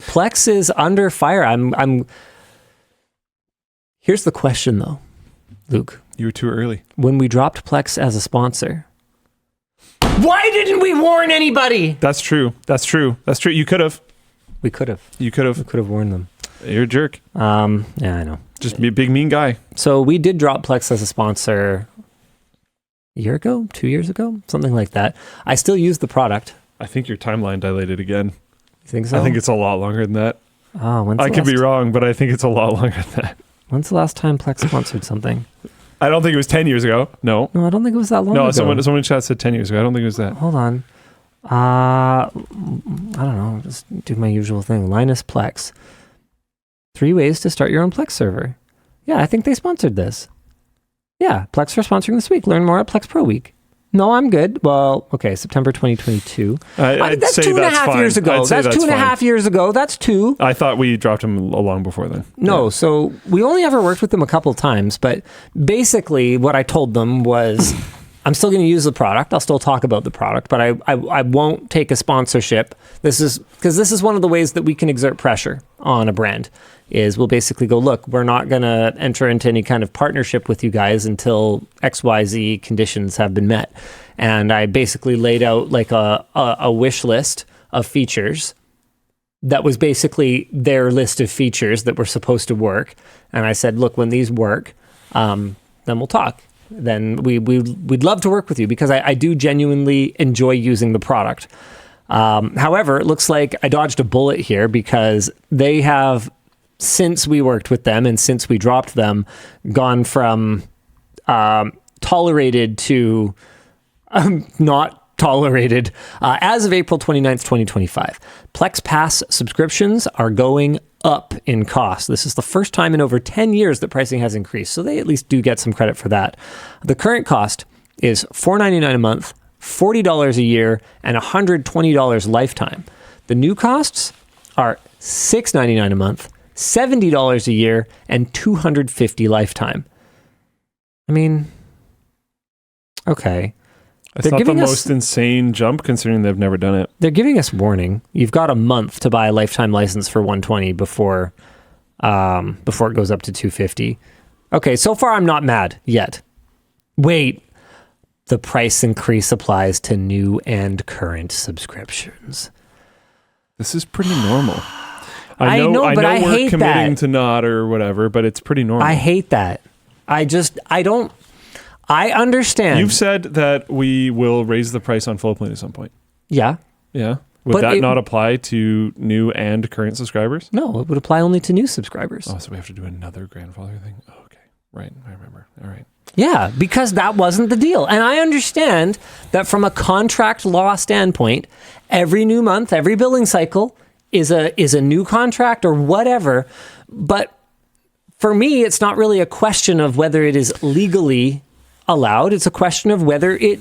Plex is under fire. Here's the question though, Luke. You were too early. When we dropped Plex as a sponsor, why didn't we warn anybody? That's true. You could have. We could have. You could have. We could have warned them. You're a jerk. Yeah, I know. Just be a big mean guy. So we did drop Plex as a sponsor a year ago, 2 years ago, something like that. I still use the product. I think your timeline dilated again. You think so? I think it's a lot longer than that. Oh, I could be wrong, but I think it's a lot longer than that. When's the last time Plex sponsored something? I don't think it was 10 years ago. No, I don't think it was that long ago. No, someone in chat said 10 years ago. I don't think it was that. Hold on. I don't know. Just do my usual thing. Linus Plex. 3 ways to start your own Plex server. Yeah, I think they sponsored this. Yeah, Plex for sponsoring this week. Learn more at Plex Pro Week. No, I'm good. Well, okay, September 2022. That's 2.5 years ago. That's 2.5 years ago. That's 2. I thought we dropped them long before then. No, yeah. So we only ever worked with them a couple of times, but basically what I told them was I'm still going to use the product. I'll still talk about the product, but I won't take a sponsorship. This is one of the ways that we can exert pressure on a brand. Is we'll basically go, look, we're not going to enter into any kind of partnership with you guys until XYZ conditions have been met. And I basically laid out like a wish list of features that was basically their list of features that were supposed to work. And I said, look, when these work, then we'll talk. Then we'd love to work with you because I do genuinely enjoy using the product. However, it looks like I dodged a bullet here because they have, since we worked with them and since we dropped them, gone from tolerated to not tolerated as of April 29th, 2025. Plex Pass subscriptions are going up in cost. This is the first time in over 10 years that pricing has increased, so they at least do get some credit for that. The current cost is $4.99 a month, $40 a year, and $120 lifetime. The new costs are $6.99 a month, $70 a year, and $250 lifetime. I mean, okay. It's not the most insane jump considering they've never done it. They're giving us warning. You've got a month to buy a lifetime license for $120 before it goes up to $250. Okay, so far I'm not mad yet. Wait, the price increase applies to new and current subscriptions. This is pretty normal. I know, but I we're hate committing that. to not or whatever, but it's pretty normal. I hate that. I understand. You've said that we will raise the price on full plane at some point. Yeah. Yeah. Would that not apply to new and current subscribers? No, it would apply only to new subscribers. Oh, so we have to do another grandfather thing? Oh, okay. Right. I remember. All right. Yeah, because that wasn't the deal. And I understand that from a contract law standpoint, every new month, every billing cycle is a new contract or whatever. But for me, it's not really a question of whether it is legally allowed. It's a question of whether it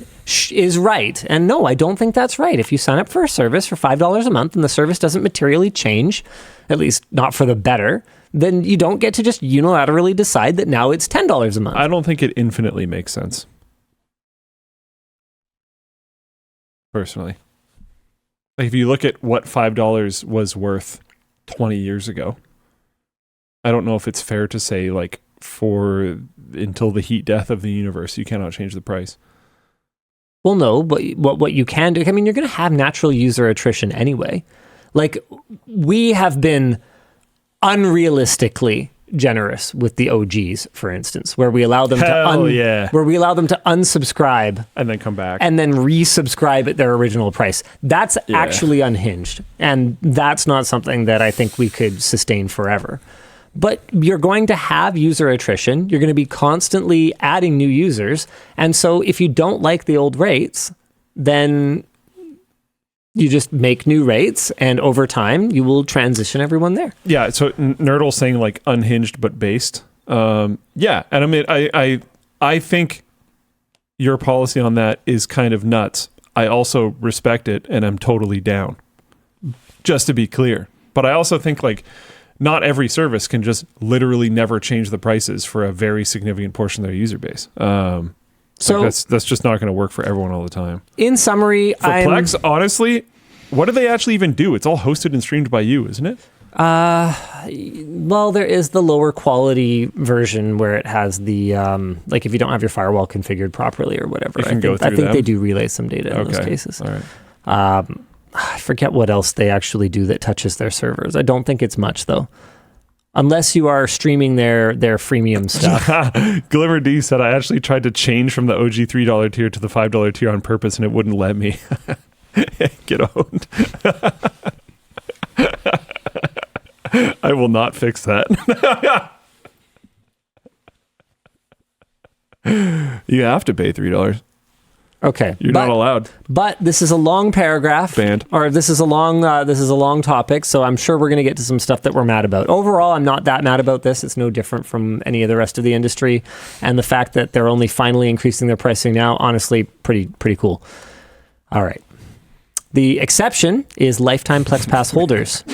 is right. And no, I don't think that's right. If you sign up for a service for $5 a month and the service doesn't materially change, at least not for the better, then you don't get to just unilaterally decide that now it's $10 a month. I don't think it infinitely makes sense. Personally. Like if you look at what $5 was worth 20 years ago, I don't know if it's fair to say like until the heat death of the universe, you cannot change the price. Well, no, but what you can do, I mean, you're going to have natural user attrition anyway. Like we have been unrealistically generous with the OGs, for instance, where we allow them where we allow them to unsubscribe and then come back and then resubscribe at their original price. That's actually unhinged, and that's not something that I think we could sustain forever. But you're going to have user attrition. You're going to be constantly adding new users, and so if you don't like the old rates, then you just make new rates, and over time, you will transition everyone there. Yeah, so Nerdle's saying like unhinged but based. Yeah, and I mean, I think your policy on that is kind of nuts. I also respect it, and I'm totally down, just to be clear. But I also think like not every service can just literally never change the prices for a very significant portion of their user base. So like that's just not going to work for everyone all the time. In summary, for Plex, honestly, what do they actually even do? It's all hosted and streamed by you, isn't it? Well, there is the lower quality version where it has the like if you don't have your firewall configured properly or whatever. I think they do relay some data in those cases. All right. I forget what else they actually do that touches their servers. I don't think it's much though. Unless you are streaming their freemium stuff. Glimmer D said, I actually tried to change from the OG $3 tier to the $5 tier on purpose and it wouldn't let me. Get owned. I will not fix that. You have to pay $3. Okay, you're not allowed. But this is a long paragraph, or this is a long topic. So I'm sure we're going to get to some stuff that we're mad about. Overall, I'm not that mad about this. It's no different from any of the rest of the industry, and the fact that they're only finally increasing their pricing now, honestly, pretty cool. All right. The exception is lifetime Plex Pass holders.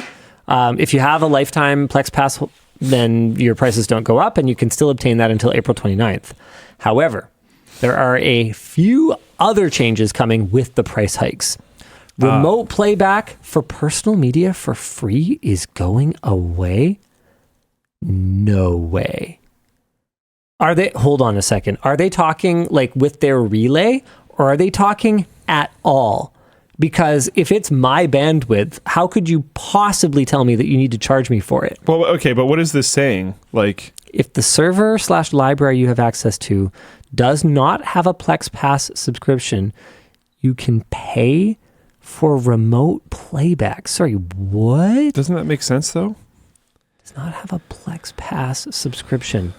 If you have a lifetime Plex Pass, then your prices don't go up, and you can still obtain that until April 29th. However, there are a few other changes coming with the price hikes. Remote playback for personal media for free is going away? No way. Hold on a second. Are they talking like with their relay, or are they talking at all? Because if it's my bandwidth, how could you possibly tell me that you need to charge me for it? Well, okay, but what is this saying? Like, if the server/library you have access to does not have a Plex Pass subscription, you can pay for remote playback. Sorry, what? Doesn't that make sense, though? Does not have a Plex Pass subscription.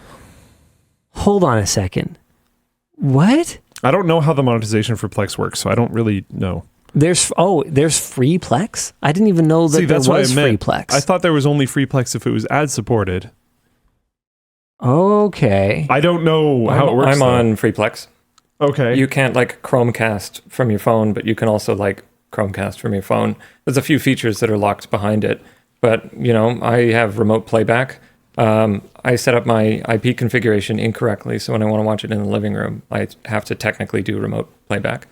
Hold on a second. What? I don't know how the monetization for Plex works, so I don't really know. There's free Plex? I didn't even know that there was free Plex. I thought there was only free Plex if it was ad supported. Okay. I don't know how it works. I'm on free Plex. Okay. You can't like Chromecast from your phone, but you can also like Chromecast from your phone. There's a few features that are locked behind it, but I have remote playback. I set up my IP configuration incorrectly, so when I want to watch it in the living room, I have to technically do remote playback.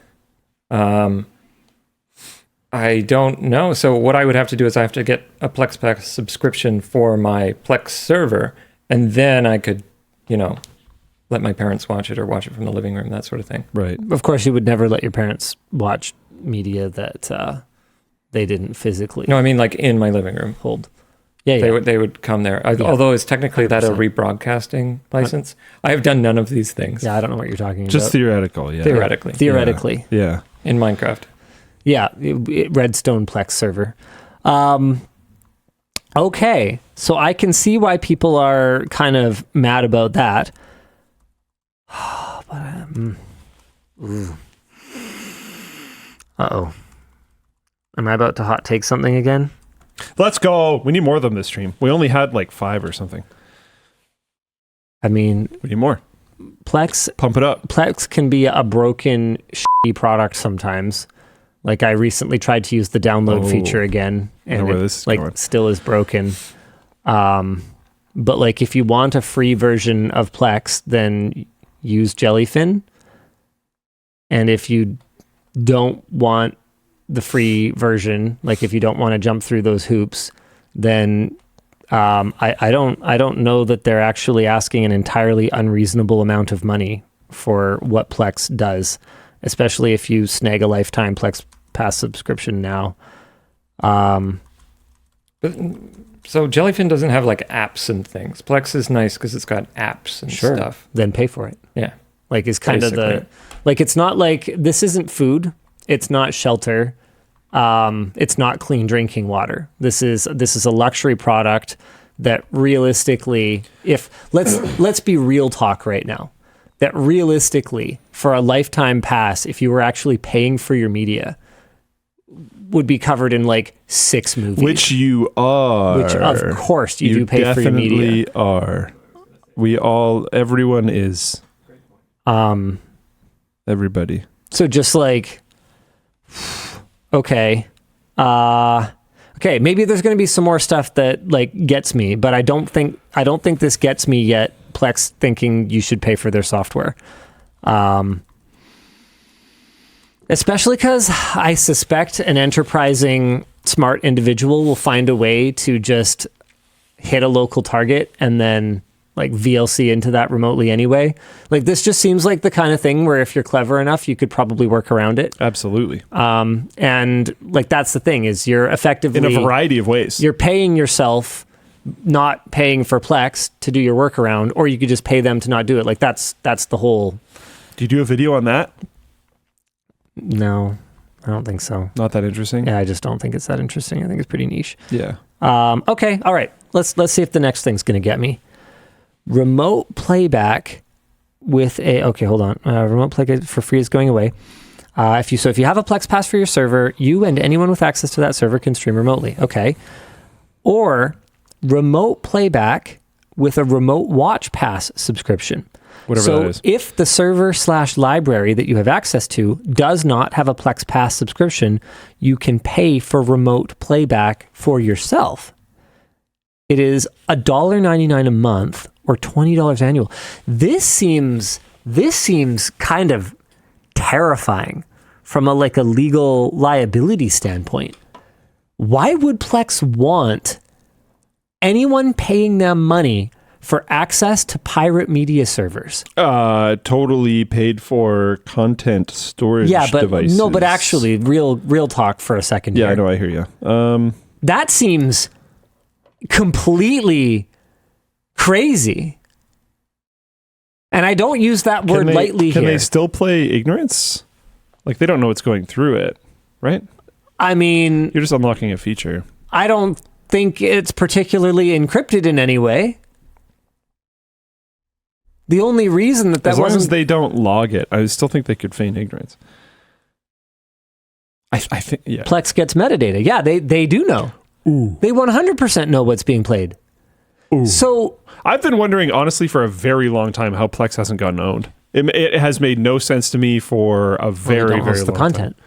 I don't know. So what I would have to do is I have to get a Plex Pass subscription for my Plex server, and then I could, let my parents watch it or watch it from the living room, that sort of thing. Right. Of course, you would never let your parents watch media that they didn't physically. No, I mean like in my living room. Hold. Yeah. They would come there. Although it's technically 100%. That a rebroadcasting license. I have done none of these things. Yeah, I don't know what you're talking about. Just theoretical, yeah. Theoretically. Yeah. In Minecraft. Yeah, Redstone Plex server. Okay, so I can see why people are kind of mad about that. Uh-oh. Am I about to hot take something again? Let's go. We need more of them this stream. We only had like 5 or something. I mean... We need more. Plex... Pump it up. Plex can be a broken, shitty product sometimes. Like I recently tried to use the download feature again, and it still is broken. But like if you want a free version of Plex, then use Jellyfin. And if you don't want the free version, like if you don't want to jump through those hoops, then I don't know that they're actually asking an entirely unreasonable amount of money for what Plex does, especially if you snag a lifetime Plex Pass subscription now. So Jellyfin doesn't have like apps and things. Plex is nice because it's got apps and stuff. Then pay for it. Yeah. Like it's kind of it's not like, this isn't food. It's not shelter. It's not clean drinking water. This is a luxury product that realistically, let's be real talk right now, that realistically for a lifetime pass, if you were actually paying for your media, would be covered in like 6 movies. Which you are. Which of course you do pay for your media. You definitely are. Everyone is. Everybody. So just like, okay. Okay, maybe there's going to be some more stuff that like gets me, but I don't think this gets me yet. Plex thinking you should pay for their software. Especially because I suspect an enterprising smart individual will find a way to just hit a local target and then like VLC into that remotely anyway. Like this just seems like the kind of thing where if you're clever enough, you could probably work around it. Absolutely. And like that's the thing is you're effectively in a variety of ways. You're paying yourself, not paying for Plex to do your workaround, or you could just pay them to not do it. Like that's the whole. Do you do a video on that? No, I don't think so. Not that interesting. Yeah, I just don't think it's that interesting. I think it's pretty niche. Yeah. Okay. All right. Let's see if the next thing's going to get me. Remote playback with hold on. Remote playback for free is going away. If you have a Plex pass for your server, you and anyone with access to that server can stream remotely. Okay. Or remote playback with a remote watch pass subscription. Whatever that is. If the server/library that you have access to does not have a Plex pass subscription, you can pay for remote playback for yourself. It is $1.99 a month or $20 annual. This seems kind of terrifying from a legal liability standpoint. Why would Plex want anyone paying them money for access to pirate media servers? Totally paid for content storage devices. No, but actually, real talk for a second here. Yeah, I know, I hear you. That seems completely crazy. And I don't use that word lightly here. Can they still play ignorance? Like, they don't know what's going through it, right? I mean... You're just unlocking a feature. I don't think it's particularly encrypted in any way. The only reason that as long wasn't... as they don't log it, I still think they could feign ignorance. I think, yeah. Plex gets metadata. Yeah, they do know. Ooh. They 100% know what's being played. Ooh. So I've been wondering, honestly, for a very long time how Plex hasn't gotten owned. It has made no sense to me for a very, very long the content. time.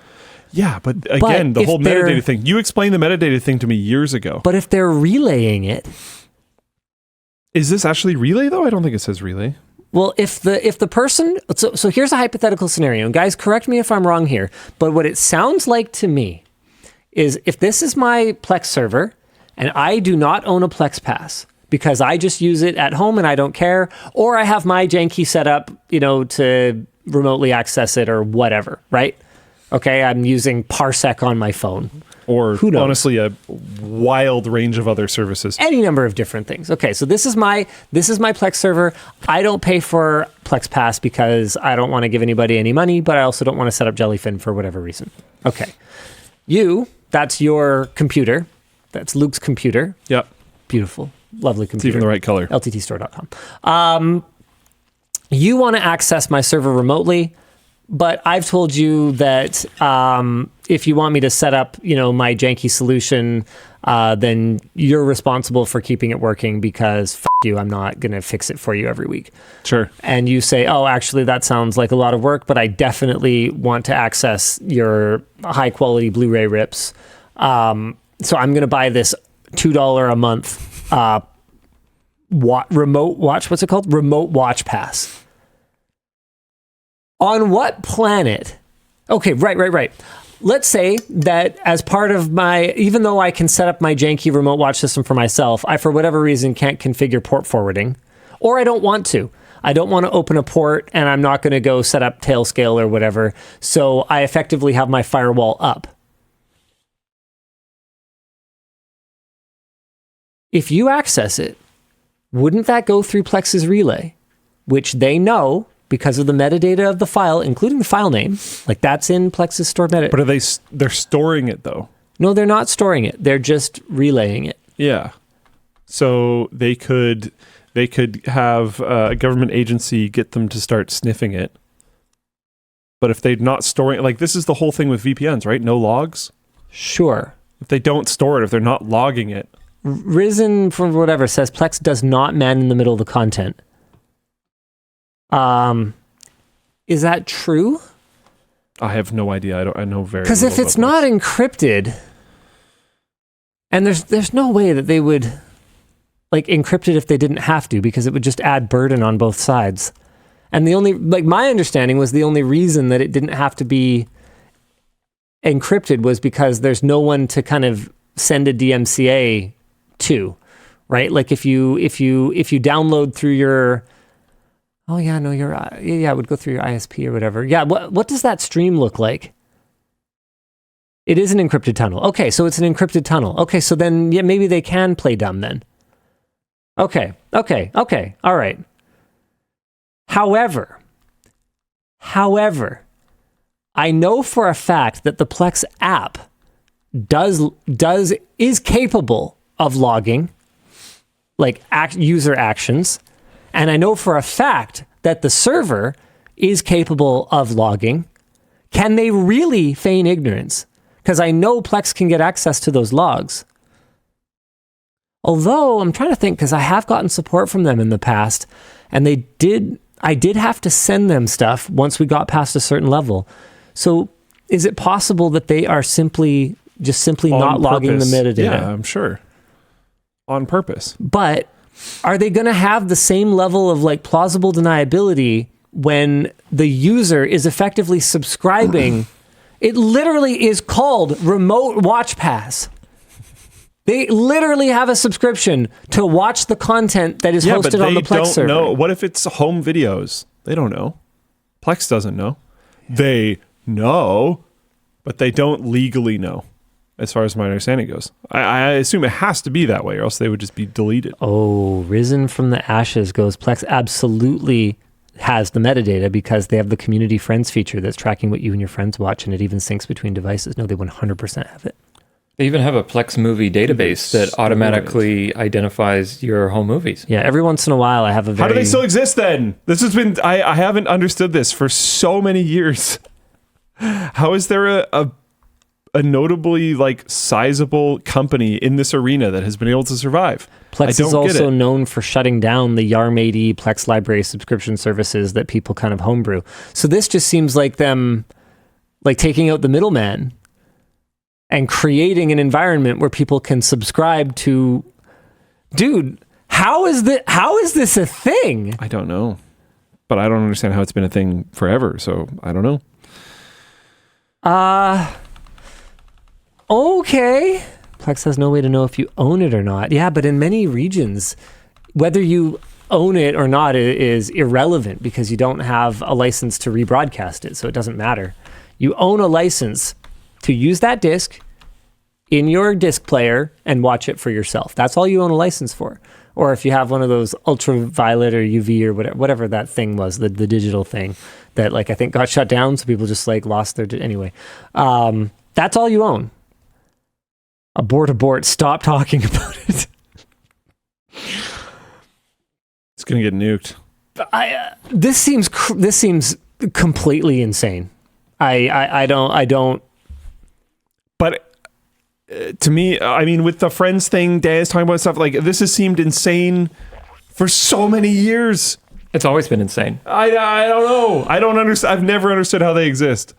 Yeah, but again, the whole metadata thing. You explained the metadata thing to me years ago. But if they're relaying it... Is this actually relay, though? I don't think it says relay. Well, if the person... So here's a hypothetical scenario. And guys, correct me if I'm wrong here. But what it sounds like to me is if this is my Plex server and I do not own a Plex pass because I just use it at home and I don't care, or I have my janky set up, to remotely access it or whatever, right? Okay, I'm using Parsec on my phone. Or honestly, a wild range of other services. Any number of different things. Okay, so this is my Plex server. I don't pay for Plex Pass because I don't want to give anybody any money, but I also don't want to set up Jellyfin for whatever reason. Okay. That's your computer. That's Luke's computer. Yep. Beautiful. Lovely computer. It's even the right color. LTTstore.com. You want to access my server remotely, but I've told you that if you want me to set up, my janky solution, then you're responsible for keeping it working because f*** you, I'm not going to fix it for you every week. Sure. And you say, oh, actually, that sounds like a lot of work, but I definitely want to access your high-quality Blu-ray rips. So I'm going to buy this $2 a month remote watch. What's it called? Remote watch pass. On what planet? Okay, right. Let's say that as part of even though I can set up my janky remote watch system for myself, I, for whatever reason, can't configure port forwarding, or I don't want to. I don't want to open a port, and I'm not going to go set up Tailscale or whatever, so I effectively have my firewall up. If you access it, wouldn't that go through Plex's relay, which they know because of the metadata of the file, including the file name? Like that's in Plex's stored metadata. But they're storing it though? No, they're not storing it. They're just relaying it. Yeah. So they could have a government agency get them to start sniffing it. But if they're not storing, like this is the whole thing with VPNs, right? No logs? Sure. If they don't store it, if they're not logging it. Risen from whatever says Plex does not man in the middle of the content. Is that true? I have no idea. I know very little. Because if it's not encrypted, and there's no way that they would encrypt it if they didn't have to, because it would just add burden on both sides. And the only my understanding was the only reason that it didn't have to be encrypted was because there's no one to kind of send a DMCA to, right? Like if you download through your, it would go through your ISP or whatever. Yeah, what does that stream look like? It is an encrypted tunnel. Okay, so it's an encrypted tunnel. Okay, so then yeah, maybe they can play dumb then. Okay, all right. However, I know for a fact that the Plex app is capable of logging like user actions, and I know for a fact that the server is capable of logging. Can they really feign ignorance? Because I know Plex can get access to those logs. Although I'm trying to think, because I have gotten support from them in the past, and I did have to send them stuff once we got past a certain level. So is it possible that they are simply not logging the metadata? Yeah, I'm sure. On purpose. But are they going to have the same level of like plausible deniability when the user is effectively subscribing? It literally is called Remote Watch Pass. They literally have a subscription to watch the content that is hosted on the Plex server. Know. What if it's home videos? They don't know. Plex doesn't know. They know, but they don't legally know, as far as my understanding goes. I assume it has to be that way, or else they would just be deleted. Oh, Risen from the Ashes goes, Plex absolutely has the metadata because they have the community friends feature that's tracking what you and your friends watch, and it even syncs between devices. No, they 100% have it. They even have a Plex movie database that automatically identifies your home movies. Yeah, every once in a while I have a very... How do they still exist then? This has been... I haven't understood this for so many years. How is there a notably like sizable company in this arena that has been able to survive? Plex is also known for shutting down the YARM AD Plex library subscription services that people kind of homebrew. So this just seems like them like taking out the middleman and creating an environment where people can subscribe to... Dude, how is this a thing? I don't know. But I don't understand how it's been a thing forever, so I don't know. Okay. Plex has no way to know if you own it or not. Yeah, but in many regions, whether you own it or not is irrelevant because you don't have a license to rebroadcast it, so it doesn't matter. You own a license to use that disc in your disc player and watch it for yourself. That's all you own a license for. Or if you have one of those ultraviolet or UV or whatever that thing was, the digital thing that like I think got shut down, so people just like lost their... Anyway, that's all you own. Abort, stop talking about it. It's going to get nuked. This seems completely insane. I don't... But to me, I mean, with the friends thing, Dan's talking about stuff like this has seemed insane for so many years. It's always been insane. I don't know. I don't understand. I've never understood how they exist.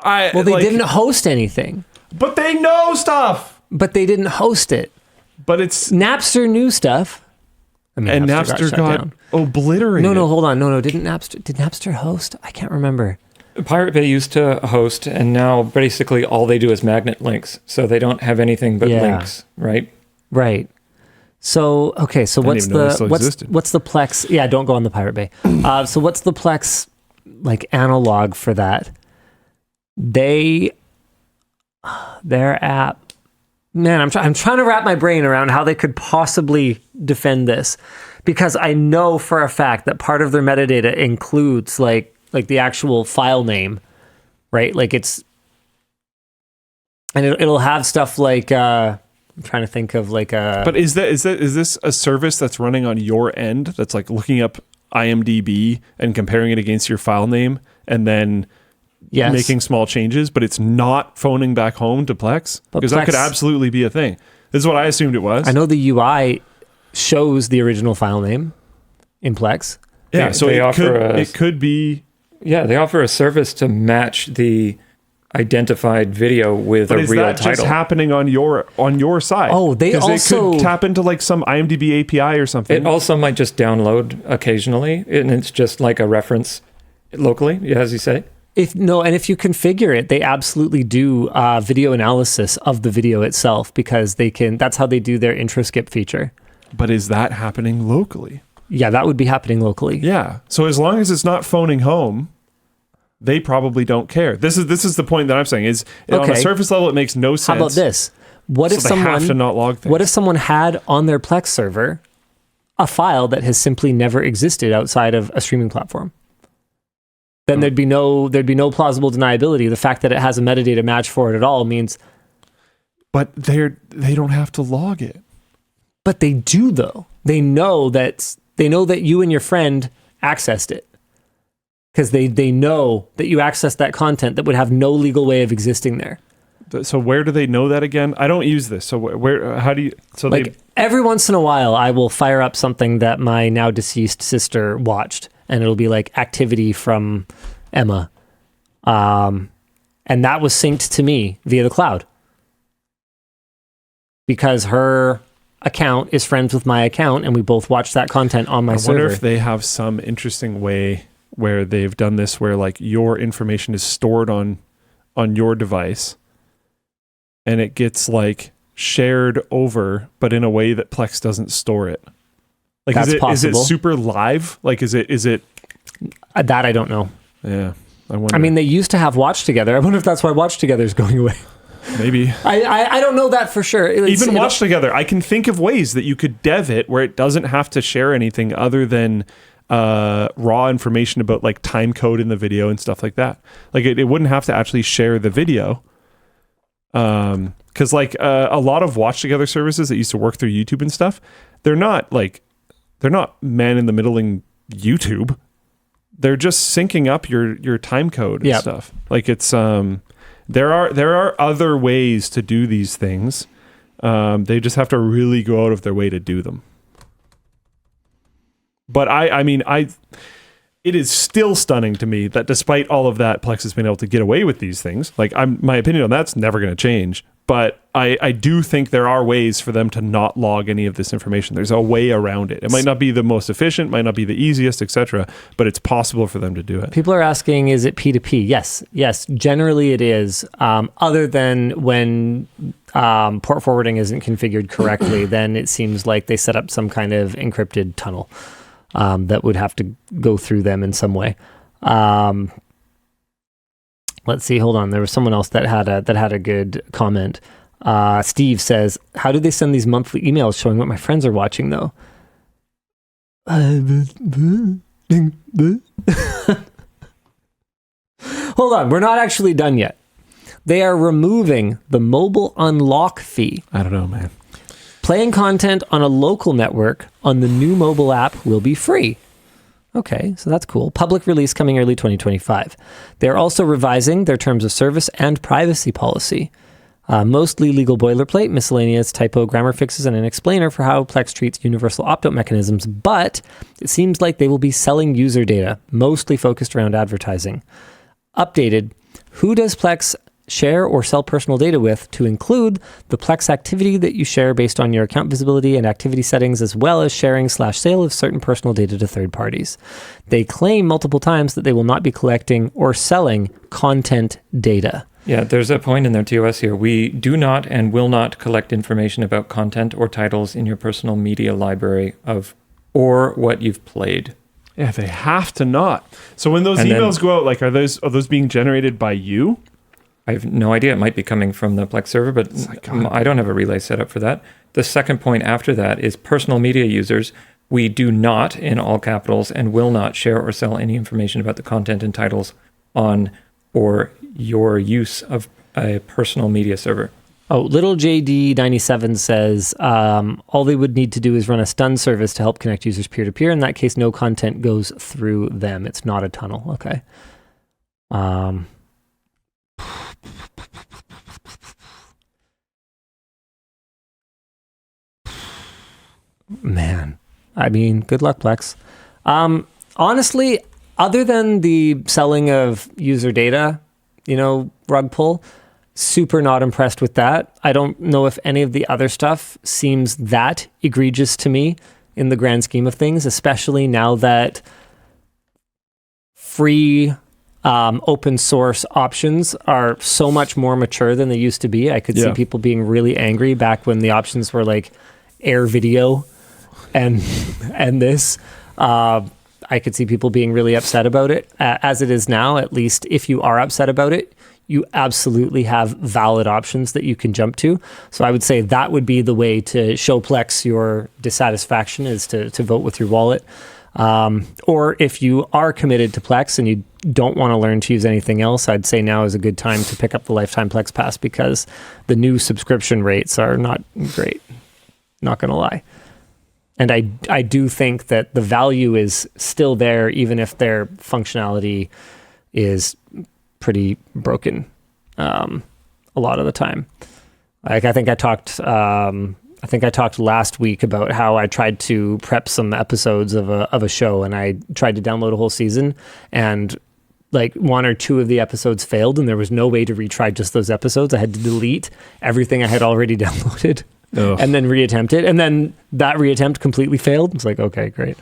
They didn't host anything. But they know stuff. But they didn't host it. But it's... Napster knew stuff. I mean, and Napster got obliterated. No, hold on. No, did Napster host? I can't remember. Pirate Bay used to host, and now basically all they do is magnet links. So they don't have anything but links, right? Right. So, okay, so what's the Plex? Yeah, don't go on the Pirate Bay. So what's the Plex like analog for that? Their app, man, I'm trying to wrap my brain around how they could possibly defend this, because I know for a fact that part of their metadata includes like the actual file name, right? Like it's, and it'll have stuff like I'm trying to think of like a... But is this a service that's running on your end that's like looking up IMDb and comparing it against your file name and then making small changes, but it's not phoning back home to Plex? Because that could absolutely be a thing. This is what I assumed it was. I know the UI shows the original file name in Plex. Yeah, so it could be... Yeah, they offer a service to match the identified video with a real title. But is that just happening on your side? Oh, they also... Because it could tap into like some IMDb API or something. It also might just download occasionally, and it's just like a reference locally, as you say. If you configure it, they absolutely do video analysis of the video itself, because that's how they do their intro skip feature. But is that happening locally? Yeah, that would be happening locally. Yeah. So as long as it's not phoning home, they probably don't care. This is the point that I'm saying is on a surface level, it makes no sense. How about this? What if someone have to not log things? What if someone had on their Plex server a file that has simply never existed outside of a streaming platform? Then there'd be no plausible deniability. The fact that it has a metadata match for it at all means. But they don't have to log it. But they do, though. They know that you and your friend accessed it, because they know that you accessed that content that would have no legal way of existing there. So where do they know that again? I don't use this. So where? How do you? So like every once in a while, I will fire up something that my now deceased sister watched, and it'll be like activity from Emma, and that was synced to me via the cloud, because her account is friends with my account, and we both watched that content on my server. I wonder if they have some interesting way where they've done this, where like your information is stored on your device, and it gets like shared over, but in a way that Plex doesn't store it. Like, that's is possible. it super live? Like, is it that I don't know. Yeah, I wonder. I mean, they used to have Watch Together. I wonder if that's why Watch Together is going away. Maybe. I don't know that for sure. Even Watch Together, I can think of ways that you could dev it where it doesn't have to share anything other than raw information about like time code in the video and stuff like that. Like it wouldn't have to actually share the video. Because like a lot of Watch Together services that used to work through YouTube and stuff, they're not man in the middling YouTube. They're just syncing up your time code and stuff. Like it's there are other ways to do these things. They just have to really go out of their way to do them. But I mean, it is still stunning to me that despite all of that, Plex has been able to get away with these things. Like my opinion on that's never going to change. But I do think there are ways for them to not log any of this information. There's a way around it. It might not be the most efficient, might not be the easiest, etc., but it's possible for them to do it. People are asking, is it P2P? Yes. Generally it is. Other than when port forwarding isn't configured correctly, then it seems like they set up some kind of encrypted tunnel that would have to go through them in some way. Let's see. Hold on. There was someone else that had a good comment. Steve says, "How do they send these monthly emails showing what my friends are watching, though?" Hold on. We're not actually done yet. They are removing the mobile unlock fee. I don't know, man. Playing content on a local network on the new mobile app will be free. Okay, so that's cool. Public release coming early 2025. They're also revising their terms of service and privacy policy. Mostly legal boilerplate, miscellaneous typo, grammar fixes, and an explainer for how Plex treats universal opt-out mechanisms, but it seems like they will be selling user data, mostly focused around advertising. Updated, who does Plex share or sell personal data with, to include the Plex activity that you share based on your account visibility and activity settings, as well as sharing/sale of certain personal data to third parties. They claim multiple times that they will not be collecting or selling content data. Yeah, there's a point in their TOS here. We do not and will not collect information about content or titles in your personal media library or what you've played. Yeah, they have to not. So when those emails go out, like are those being generated by you? I have no idea. It might be coming from the Plex server, but I don't have a relay set up for that. The second point after that is personal media users. We do not, in all capitals, and will not share or sell any information about the content and titles on or your use of a personal media server. Oh, little JD97 says, all they would need to do is run a stun service to help connect users peer-to-peer. In that case, no content goes through them. It's not a tunnel. Okay. Man, I mean, good luck, Plex. Honestly, other than the selling of user data, rug pull, super not impressed with that. I don't know if any of the other stuff seems that egregious to me in the grand scheme of things, especially now that free open source options are so much more mature than they used to be. I could see people being really angry back when the options were like Air Video and this. I could see people being really upset about it. As it is now, at least if you are upset about it, you absolutely have valid options that you can jump to. So I would say that would be the way to show Plex your dissatisfaction, is to vote with your wallet. Or if you are committed to Plex and you don't want to learn to use anything else, I'd say now is a good time to pick up the lifetime Plex Pass, because the new subscription rates are not great. Not going to lie. And I do think that the value is still there, even if their functionality is pretty broken a lot of the time. Like I think I talked last week about how I tried to prep some episodes of a show, and I tried to download a whole season, and like 1 or 2 of the episodes failed, and there was no way to retry just those episodes. I had to delete everything I had already downloaded. And then reattempt it. And then that reattempt completely failed. It's like, okay, great.